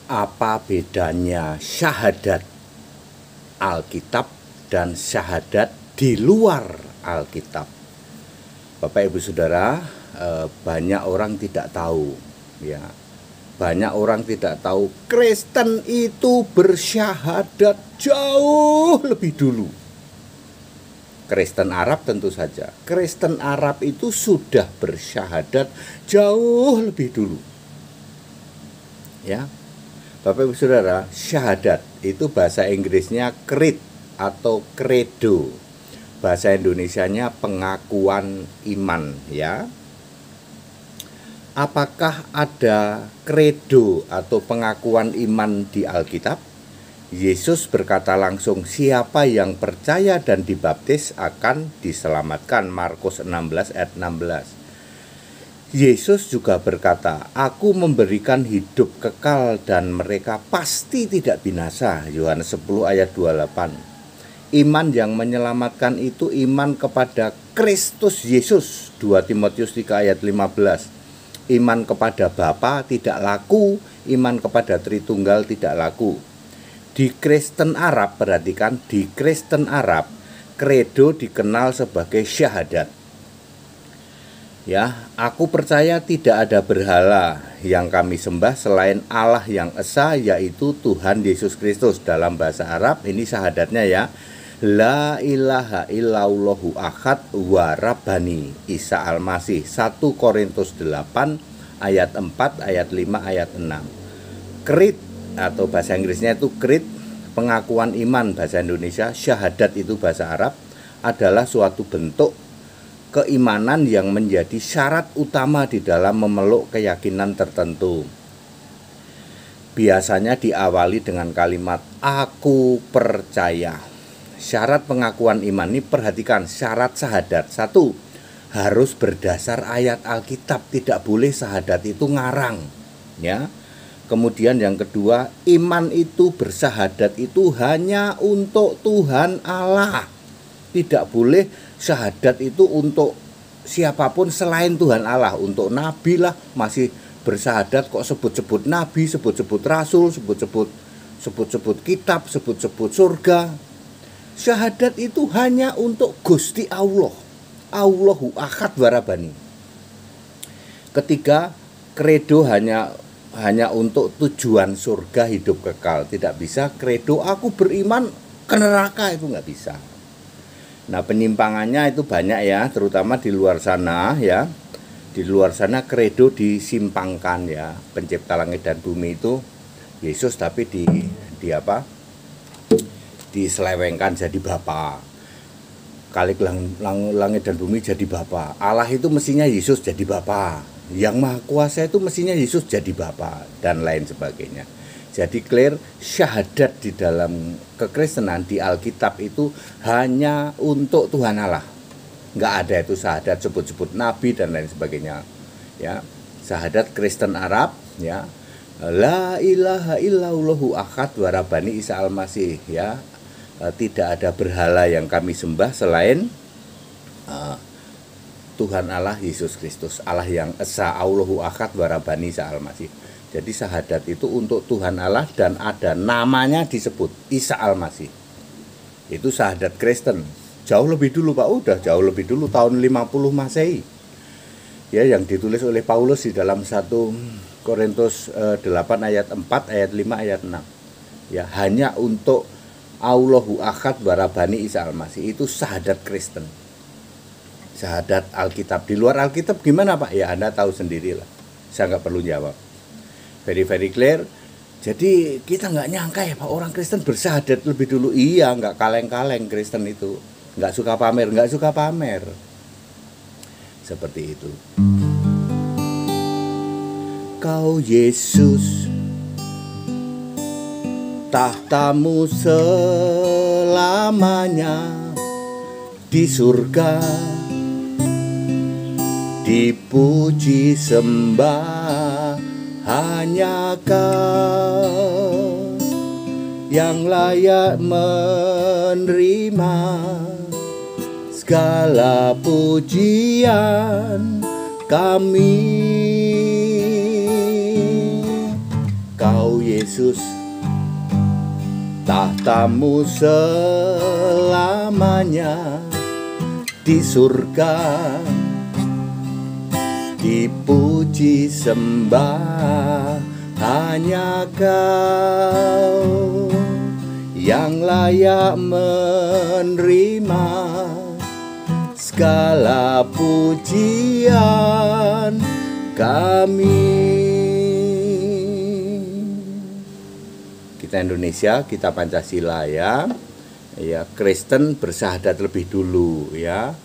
Apa bedanya syahadat Alkitab dan syahadat di luar Alkitab? Bapak Ibu Saudara, banyak orang tidak tahu, ya. Banyak orang tidak tahu Kristen itu bersyahadat jauh lebih dulu. Kristen Arab tentu saja. Kristen Arab itu sudah bersyahadat jauh lebih dulu. Ya. Bapak Ibu Saudara, syahadat itu bahasa Inggrisnya creed atau credo. Bahasa Indonesianya pengakuan iman, ya. Apakah ada credo atau pengakuan iman di Alkitab? Yesus berkata langsung, siapa yang percaya dan dibaptis akan diselamatkan. Markus 16 ayat 16. Yesus juga berkata, aku memberikan hidup kekal dan mereka pasti tidak binasa. Yohanes 10 ayat 28. Iman yang menyelamatkan itu iman kepada Kristus Yesus. 2 Timotius 3 ayat 15. Iman kepada Bapa tidak laku, iman kepada Tritunggal tidak laku. Di Kristen Arab, perhatikan, di Kristen Arab, kredo dikenal sebagai syahadat. Ya, aku percaya tidak ada berhala yang kami sembah selain Allah yang esa, yaitu Tuhan Yesus Kristus. Dalam bahasa Arab ini syahadatnya ya, la ilaha illallahu ahad wa rabbani Isa al-Masih. 1 Korintus 8 ayat 4, ayat 5, ayat 6. Creed atau bahasa Inggrisnya itu creed, pengakuan iman bahasa Indonesia, syahadat itu bahasa Arab, adalah suatu bentuk keimanan yang menjadi syarat utama di dalam memeluk keyakinan tertentu. Biasanya diawali dengan kalimat aku percaya. Syarat pengakuan iman ini, perhatikan, syarat syahadat. 1, harus berdasar ayat Alkitab, tidak boleh syahadat itu ngarang, ya. Kemudian yang kedua, iman itu bersyahadat itu hanya untuk Tuhan Allah. Tidak boleh syahadat itu untuk siapapun selain Tuhan Allah. Untuk nabi lah masih bersyahadat kok sebut-sebut nabi, sebut-sebut rasul, sebut-sebut kitab, sebut-sebut surga. Syahadat itu hanya untuk Gusti Allah. Allahu ahad wa rabbani. Ketiga, kredo hanya untuk tujuan surga hidup kekal. Tidak bisa kredo aku beriman ke neraka, itu nggak bisa. Nah, penyimpangannya itu banyak ya, terutama di luar sana ya. Di luar sana kredo disimpangkan ya. Pencipta langit dan bumi itu Yesus, tapi diselewengkan jadi Bapa. Khalik langit dan bumi jadi Bapa. Allah itu mestinya Yesus jadi Bapa. Yang Maha Kuasa itu mestinya Yesus jadi Bapa, dan lain sebagainya. Jadi clear, syahadat di dalam kekristenan di Alkitab itu hanya untuk Tuhan Allah. Nggak ada itu syahadat sebut-sebut nabi dan lain sebagainya. Ya, syahadat Kristen Arab ya. La ilaha illallahu ahad wa rabbani Isa al-Masih ya. Tidak ada berhala yang kami sembah selain Tuhan Allah Yesus Kristus, Allah yang esa, Allahu ahad wa rabbani Isa al-Masih. Jadi syahadat itu untuk Tuhan Allah dan ada namanya disebut Isa al-Masih. Itu syahadat Kristen. Jauh lebih dulu Pak, udah jauh lebih dulu, tahun 50 Masehi. Ya, yang ditulis oleh Paulus di dalam 1 Korintus 8 ayat 4, ayat 5, ayat 6. Ya, hanya untuk Allahu ahad wa rabbani Isa al-Masih. Itu syahadat Kristen. Syahadat Alkitab. Di luar Alkitab gimana Pak? Ya Anda tahu sendirilah. Saya nggak perlu jawab. Very clear. Jadi kita nggak nyangka ya Pak, orang Kristen bersyahadat lebih dulu. Iya, nggak kaleng-kaleng Kristen itu. Nggak suka pamer. Seperti itu. Kau Yesus, tahtamu selamanya di surga, dipuji sembah hanya Kau yang layak menerima segala pujian kami. Engkau Yesus, tahtamu selamanya di surga, dipuji sembah hanya Kau yang layak menerima segala pujian kami. Kita Indonesia, kita Pancasila ya. Ya, Kristen bersyahadat lebih dulu ya.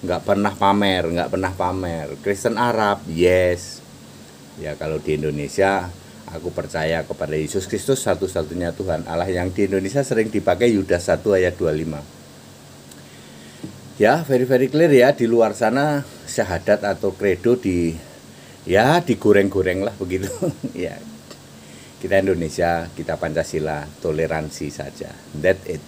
Nggak pernah pamer. Kristen Arab, yes. Ya, kalau di Indonesia aku percaya kepada Yesus Kristus satu-satunya Tuhan Allah, yang di Indonesia sering dipakai Yudas 1 ayat 25. Ya, very clear ya. Di luar sana syahadat atau kredo digoreng-goreng lah begitu. Ya, kita Indonesia, kita Pancasila, toleransi saja. That's it.